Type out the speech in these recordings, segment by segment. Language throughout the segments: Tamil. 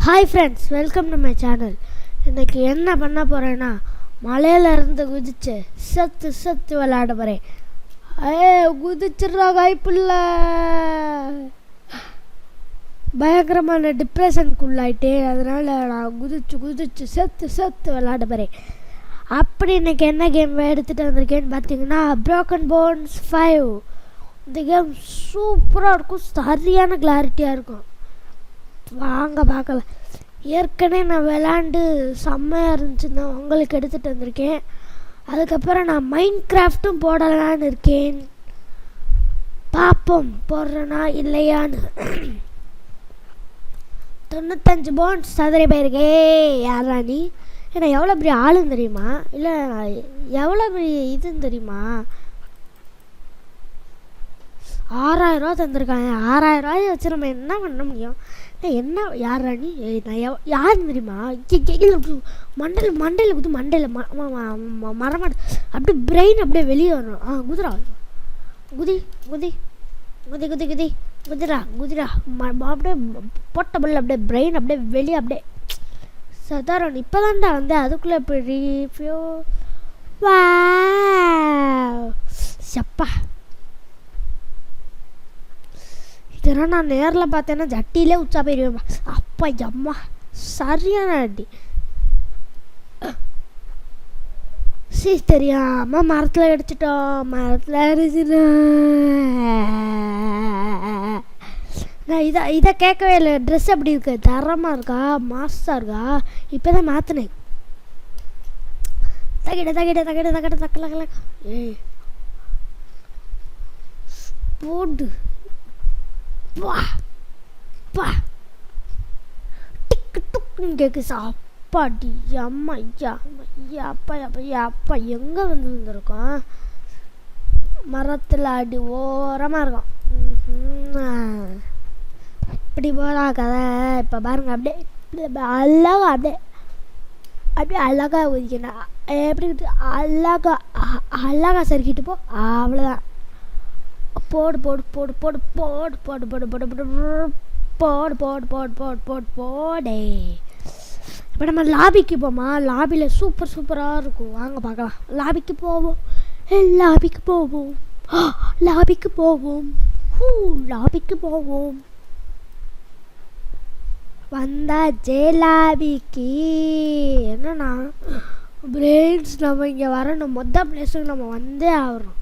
Hi friends, welcome to my channel. இன்றைக்கி என்ன பண்ண போகிறேன்னா, மலையிலேருந்து குதிச்சு செத்து விளையாட போகிறேன். குதிச்சிட்றா வாய்ப்புள்ள பயங்கரமான டிப்ரெஷனுக்குள்ளாயிட்டேன். அதனால் நான் குதிச்சு செத்து விளையாட போகிறேன். அப்படி இன்றைக்கி என்ன கேம் எடுத்துகிட்டு வந்திருக்கேன்னு பார்த்தீங்கன்னா, Broken Bones 5. இந்த கேம் சூப்பராக இருக்கும், சரியான கிளாரிட்டியாக இருக்கும். வாங்க பார்க்கலாம். ஏற்கனவே நான் விளாண்டு செம்மையாக இருந்துச்சுன்னா உங்களுக்கு எடுத்துகிட்டு வந்திருக்கேன். அதுக்கப்புறம் நான் மைண்ட் கிராஃப்ட்டும் போடலான்னு இருக்கேன். பார்ப்போம் போடுறேன்னா இல்லையான்னு. 95 போன்ஸ் சதுரை போயிருக்கே. யாரா நீ? ஏன்னா எவ்வளோ பெரிய ஆளுன்னு தெரியுமா? இல்லை எவ்வளோ பெரிய இதுன்னு தெரியுமா? 6000 ரூபா தந்திருக்காங்க. 6000 ரூபாயை வச்சு நம்ம என்ன பண்ண முடியும்? என்ன யாரா நீ? நான் யாருன்னு தெரியுமா? மண்டையில் குத்து, மண்டையில் மரமாடு அப்படியே பிரெயின் அப்படியே வெளியே வரணும். குதிரா குதி குதி குதி குதி குதி குதிரா குதிரா அப்படியே பொட்ட பல்ல அப்படியே பிரெயின் அப்படியே வெளியே அப்படியே சாதாரண. இப்போ தான்டா வந்து அதுக்குள்ளே எப்படி வா சப்பா. இதெல்லாம் நான் நேரில் பார்த்தேன்னா ஜட்டியிலே உச்சா போயிடுவேன். அப்பா அம்மா சரியான அடி. தெரியாம மரத்தில் அடிச்சிட்டோம். மரத்தில் நான் இதை கேட்கவே இல்லை. ட்ரெஸ் எப்படி இருக்கு? தரமாக இருக்கா? மாஸாக இருக்கா? இப்போ தான் மாற்றினேன். தக்கல ஏய் போடு டிக்கு டுக்குன்னு கேட்குது. அப்பாடி அம்மா ஐயா ஐயா அப்பா அப்பா அப்பா எங்கே வந்துருக்கோம்? மரத்தில் அடி ஓரமாக இருக்கும். இப்படி போகிறா கதை. இப்போ பாருங்க அப்படியே அழகா அப்படியே அழகா ஒதுக்கணும். எப்படி அழகா சறுக்கிட்டு போ. அவ்வளோதான். போடு போடு போடு போடு போடு போடு போடு போடு போடு போடு போடு போடு போடு போடு போடே. இப்போ நம்ம லாபிக்கு போமா? லாபியில் சூப்பராக இருக்கும். வாங்க பார்க்கலாம். லாபிக்கு போவோம். லாபிக்கு போவோம். லாபிக்கு போவோம். லாபிக்கு போவோம். வந்தாச்சே லாபிக்கு. என்னன்னா பிரெயின்ஸ் நம்ம இங்கே வரணும். மொத்த பிளேஸுக்கு நம்ம வந்தே ஆகிறோம்.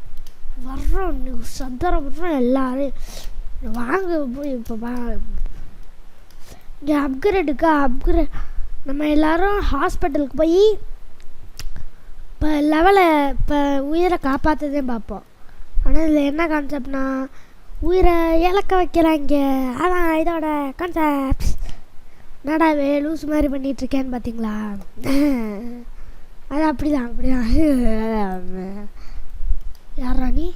வர்றோம் சத்தரம் வர்றோம் எல்லாரும். வாங்க போய் இப்போ இங்கே அப்கிரேட் நம்ம எல்லோரும் ஹாஸ்பிட்டலுக்கு போய் இப்போ இப்போ உயிரை காப்பாற்றதே பார்ப்போம். ஆனால் இதில் என்ன கான்செப்ட்னா உயிரை இழக்க வைக்கிறாங்க. அதான் இதோட கான்செப்ட். நடாவே லூஸ் மாதிரி பண்ணிகிட்ருக்கேன்னு பார்த்தீங்களா? அது அப்படிதான் யாரா நீ?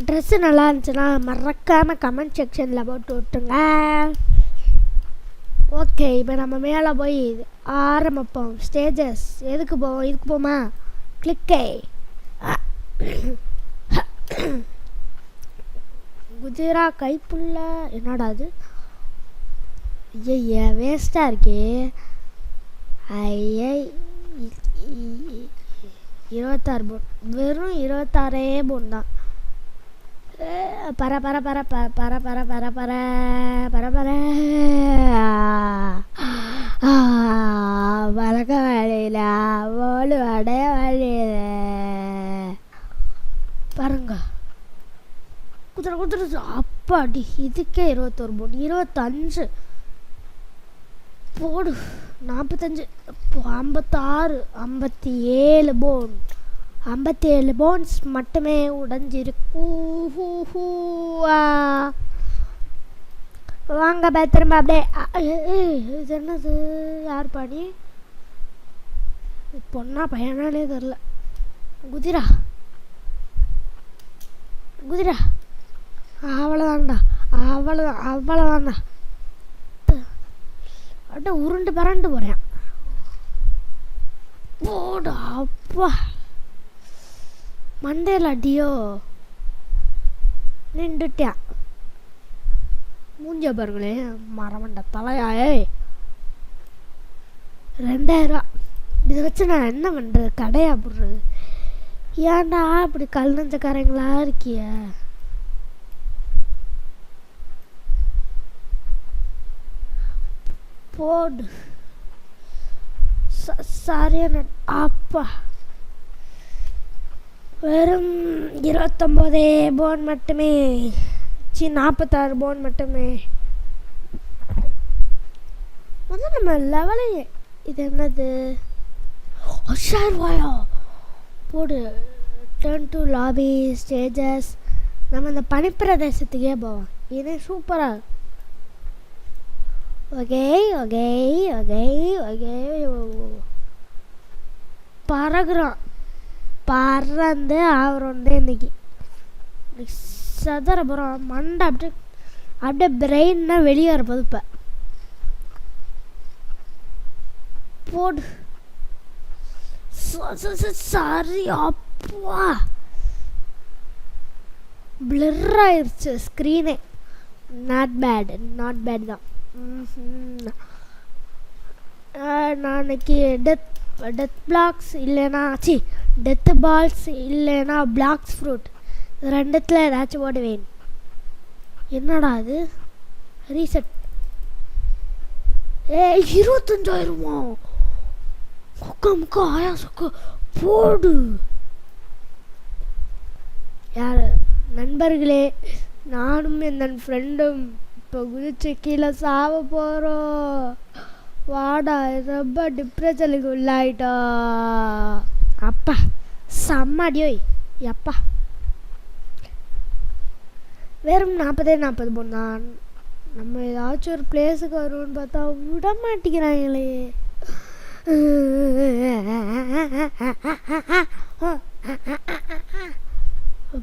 ட்ரெஸ்ஸு நல்லா இருந்துச்சுன்னா மறக்காமல் கமெண்ட் செக்ஷனில் போட்டு விட்டுருங்க. ஓகே, இப்போ நம்ம மேலே போய் ஆரம்பிப்போம். ஸ்டேஜஸ் எதுக்கு போவோம்? இதுக்கு போமா? கிளிக்கே குதிரா கைப்புள்ள. என்னடா அது? ஐயா வேஸ்ட்டாக இருக்கே. ஐயை 26 போன். வெறும் 26 போன் தான். பர வழக்க வழியில ஓடு அடைய வழியில பாருங்க. குதிரை அப்பாடி. இதுக்கே 21 போன். 25 போடு. 45 56 57 போன். 57 போன்ஸ் மட்டுமே உடைஞ்சிருக்கு. வாங்க திரும்ப அப்படியே. இது என்னது? யார் பாடி? பொண்ணா பையனாலே தெரில. குதிரா அவ்வளோதான்டா. அப்படியே உருண்டு பரண்டு போகிறேன். போடு அப்பா. மண்டையில் அடியோ. மூஞ்ச பாருங்களே மரமண்ட தலையாயே 2000 இதை வச்சு நான் என்ன பண்ணுறது கடையா போடுறது ஏன்டா இப்படி கல் நஞ்சக்காரங்களா இருக்கிய போடு சரியான அப்பா வெறும் 29 போன் மட்டுமே 46 போன் மட்டுமே வந்து நம்ம லெவலே இது என்னது 1000 ரூபாயா போடு டர்ன் டு லாபி ஸ்டேஜஸ் நம்ம இந்த பனிப்பிரதேசத்துக்கே போவோம் இது சூப்பராக ஓகே ஓகே ஓகே ஓகே பறகுறான் பறந்து ஆகிறோம் இன்னைக்கு சதரபுரம் மண்டை அப்படியே பிரெயின்னா வெளியே வரப்போது இப்போ போடு சரி அப்பா பிளர் ஆயிடுச்சு ஸ்க்ரீனே நாட் பேட் தான் நாளைக்கு டெத் பிளாக்ஸ் இல்லைனா டெத் பால்ஸ் இல்லைனா பிளாக்ஸ் ஃப்ரூட் ரெண்டுத்தில் ஏதாச்சும் போடுவேன் என்னடா அது ரீசெட் 25,000 முக்கா ஆயா சொக்க போடு யார் நண்பர்களே நானும் என் ஃப்ரெண்டும் இப்போ குதிச்சு கீழே சாவ போகிறோம் வாடா ரொம்ப டிப்ரெஷனுக்கு உள்ளாயிட்டா அப்பா செம்மடியோய் அப்பா வெறும் 40 போனான் நம்ம ஏதாச்சும் ஒரு பிளேஸுக்கு வருவோன்னு பார்த்தா விட மாட்டேங்கிறாங்களே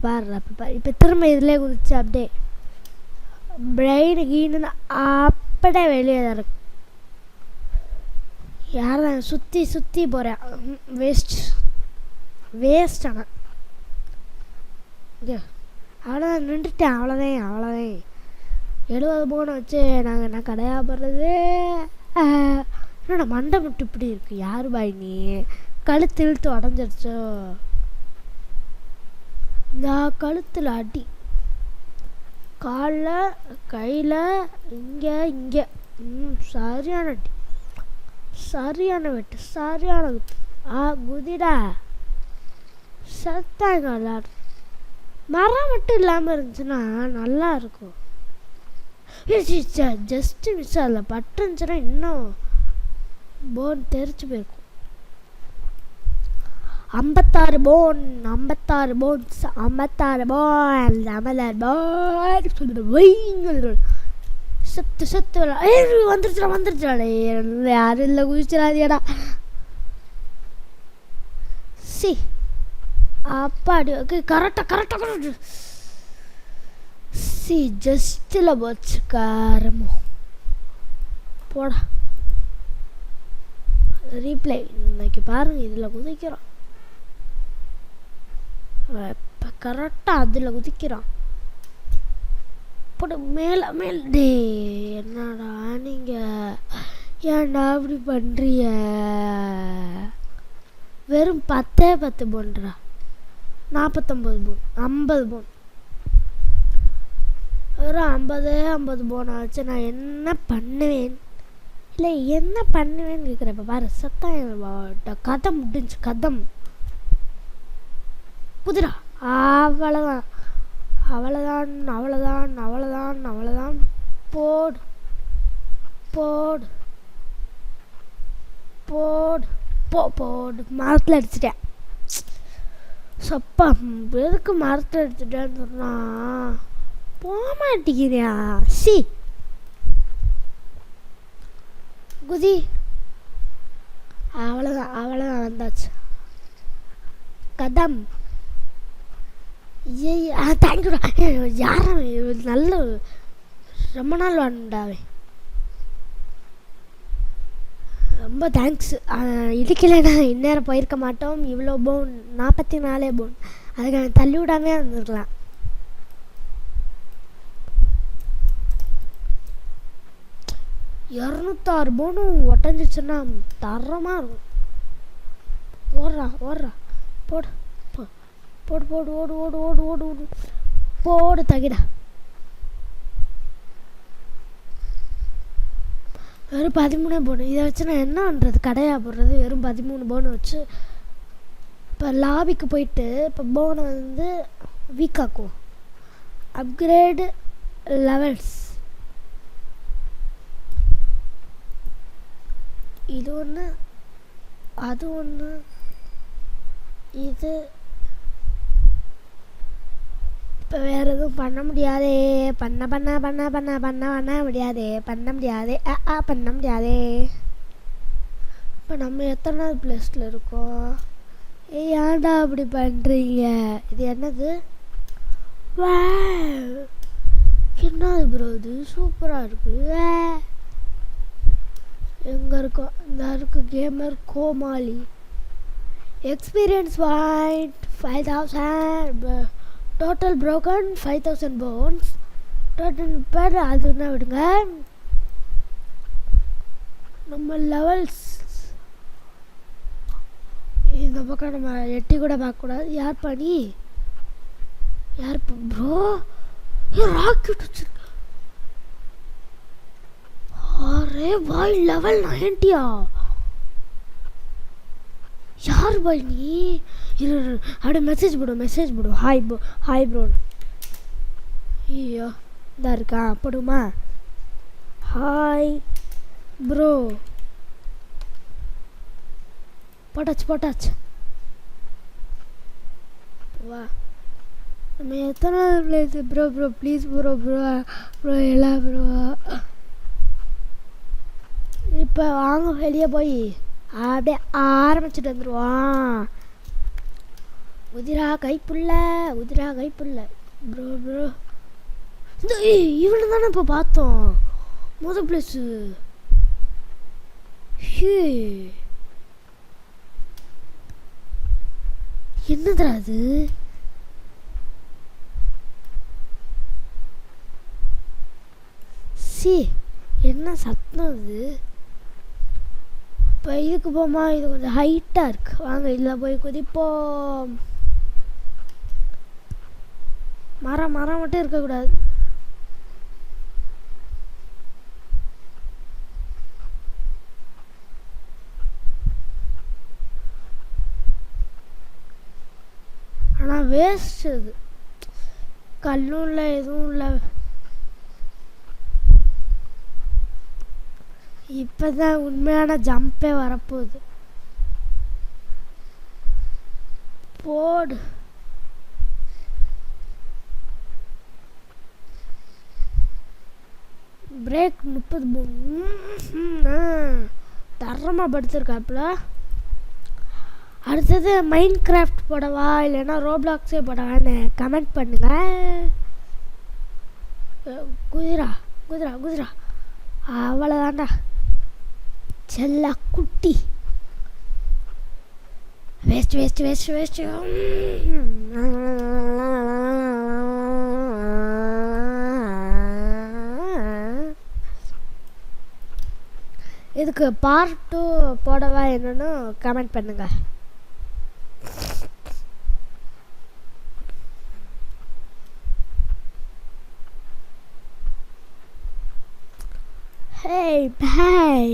பாரு இப்போ திரும்ப இதிலே குதிச்சு அப்படியே பிரெயின் கீழே அப்படியே வெளியே தான் இருக்கு யார் தான் சுற்றி போகிறேன் வேஸ்ட் ஆனால் அவ்வளோதான் நின்றுட்டேன் அவ்வளோதான் 70 போனை வச்சு நான் கடையாக போடுறது என்னோட மண்டை மட்டும் இப்படி இருக்கு யார் பாய் நீ கழுத்து இழுத்து உடஞ்சிருச்சோ இந்த கழுத்தில் அடி காலில் கையில் இங்கே சரியான அடி சரியான வெட்டு சரியான குத்து குதிடா செத்தாங்க எல்லாரும் மரம் மட்டும் இல்லாமல் இருந்துச்சுன்னா நல்லா இருக்கும் ஜஸ்ட் மிஸ் ஆகல பட்டுருந்துச்சுன்னா இன்னும் போன் தெரிச்சு போயிருக்கும் 56 போன்ஸ் 56 போன் செத்து வந்துருச்சுடா யாரும் இல்லை குதிச்சிடாதியடா அப்பாடி ஓகே கரெக்டாக ஜஸ்ட்டில் போச்சு காரமோ போடா ரீப்ளை இன்னைக்கு பாருங்க இதில் குதிக்கிறான் இப்போ கரெக்டாக அதில் குதிக்கிறான் போட்டு மேல் டே என்னடா நீங்கள் ஏன்டா அப்படி பண்ணுறிய வெறும் 10 போன்றா 49 போன் 50 போன் வெறும் 50 போன் ஆச்சு நான் என்ன பண்ணுவேன் இல்லை என்ன பண்ணுவேன்னு கேட்குறேன் இப்போ பாரு சத்தம் கதை முடிஞ்சு கதம் புதுடா அவ்வளோதான் போடு மரத்தில் அடிச்சிட்டேன் சப்பா எதுக்கு மரத்தில் அடிச்சிட்டேன்னு சொன்னா போக மாட்டேங்கிறியா குதி அவ்வளோதான் வந்தாச்சு கதம் தேங்க்யூடா யாரும் நல்ல ரொம்ப நாள் வாண்டாவே ரொம்ப தேங்க்ஸ் இதுக்கில்லைண்ணா இந்நேரம் போயிருக்க மாட்டோம் இவ்வளோ போன் 44 போன் அதுக்கு தள்ளி விடாமே இருந்துருக்கலாம் 206 போனும் ஒட்டஞ்சிச்சுன்னா தரமாக இருக்கும். ஓடுறா போடு போடு போடு ஓடு ஓடு ஓடு ஓடு ஓடு போடு தகிடா. வெறும் 13 போனு. இதை வச்சு நான் என்ன பண்ணுறது? கடையாக போடுறது. வெறும் 13 போனு வச்சு இப்போ லாபிக்கு போயிட்டு இப்போ போனை வந்து வீக்காக்குவோம். Upgrade levels. இது ஒன்று, அது ஒன்று, இது இப்போ வேறு எதுவும் பண்ண முடியாதே. பண்ண முடியாதே. பண்ண முடியாதே. இப்போ நம்ம எத்தனாவது பிளேஸில் இருக்கோம்? ஏன்டா அப்படி பண்ணுறீங்க? இது என்னது? என்னது ப்ரோ இது? சூப்பராக இருக்கு. எங்கே இருக்கோம்? இந்த இருக்கு கேமர் கோமாளி. Experience point 5000. Total broken 5000 bones. Total பேர் அது என்ன விடுங்க. நம்ம லெவல்ஸ் இந்த பக்கம் நம்ம எட்டி கூட பார்க்கக்கூடாது. யார் பண்ணி யார் ப்ரோ? ராக்கெட் வச்சிருக்க. அரே பாய் லெவல் 90. யார் பாய் நீ? அப்படியே மெசேஜ் போடு. Hi bro. ஐயோ இதாக இருக்கா? போடுமா? Hi bro. போட்டாச்சு. வா நம்ம எத்தனை பிளேஸ்? ப்ரோ ப்ளீஸ் ப்ரோ எல்லாம் ப்ரோ. இப்போ வாங்க வெளியே போய் அப்படியே ஆரம்பிச்சுட்டு வந்துடுவான். உதிரா கைப்புள்ள ப்ரோ. இந்த இவனை தானே இப்போ பார்த்தோம் முதல் பிளேஸு. என்னதுடா அது? என்ன சத்தம் அது? இப்போ இதுக்கு போமா? இது கொஞ்சம் ஹைட்டாக இருக்கு. வாங்க இதில் போய் குதிப்போம். மரம் மட்டும் இருக்கக்கூடாது. ஆனால் வேஸ்ட் அது. கல்லும் இல்லை எதுவும் இல்லை. இப்போதான் உண்மையான ஜம்பே வரப்போகுது. போடு. பிரேக் 30 தரமாக படுத்திருக்காப்புல. அடுத்தது மைண்ட் கிராஃப்ட் போடவா இல்லைன்னா ரோப்ளாக்ஸே போடவான்னு கமெண்ட் பண்ணுங்க. குதிரா அவ்வளோதாண்டா செல்ல குட்டி. வேஸ்ட். இதுக்கு பார்ட் 2 போடவா என்னன்னு கமெண்ட் பண்ணுங்க. Hey, bye.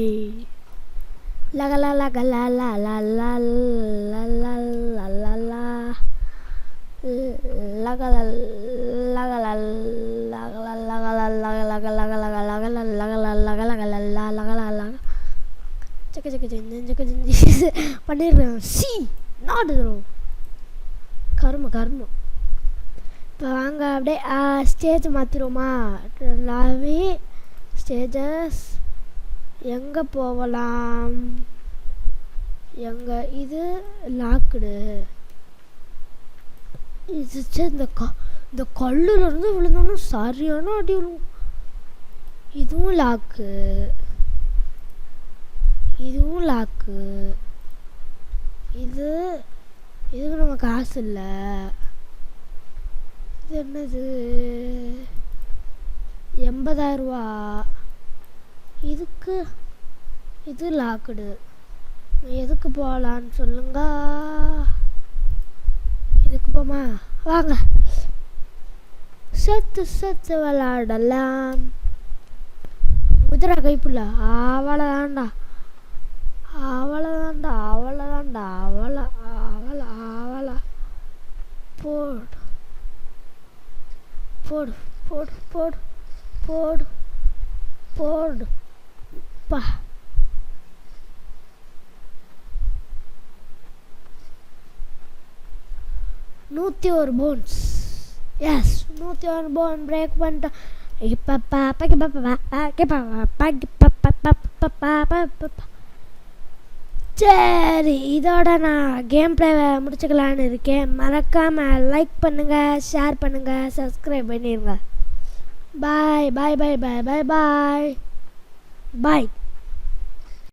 La la la la la la la la la la la la la la பண்ணிடுறேன். நாடுறோம் கர்மம். இப்போ வாங்க அப்படியே ஸ்டேஜ் மாற்றிடுவோமா? லாவி ஸ்டேஜஸ் எங்கே போகலாம்? இது லாக்குடு. இது இந்த கல்லுலேருந்து விழுந்தோன்னா சரியான அடி விழுவும். இதுவும் லாக்கு. இதுக்கு நம்ம காசு இல்லை. இது என்னது? 80,000 ரூபா. இதுக்கு லாக்கு, இது லாக்குடு. எதுக்கு போகலான்னு சொல்லுங்க. எதுக்கு போமா, வாங்க செத்து செத்து விளாடலாம். குதிரை கைப்புள்ள அவ்வளோதான்டா, அவ்வளோதான்டா, அவ்வளோதான்டா, அவ்வளோ அவ்வளோ அவ்வளோ. போடு போடு போடு போடு போடு போடு பா. நூற்றி ஒரு போன்ஸ். எஸ், 101 போன் பிரேக் பண்ணிட்டோம். சரி, இதோட நான் கேம் பிளேவை முடிச்சுக்கலான்னு இருக்கேன். மறக்காமல் லைக் பண்ணுங்கள், ஷேர் பண்ணுங்கள், சப்ஸ்கிரைப் பண்ணிடுங்க. பாய் பாய் பாய் பாய் பாய் பாய் பாய்.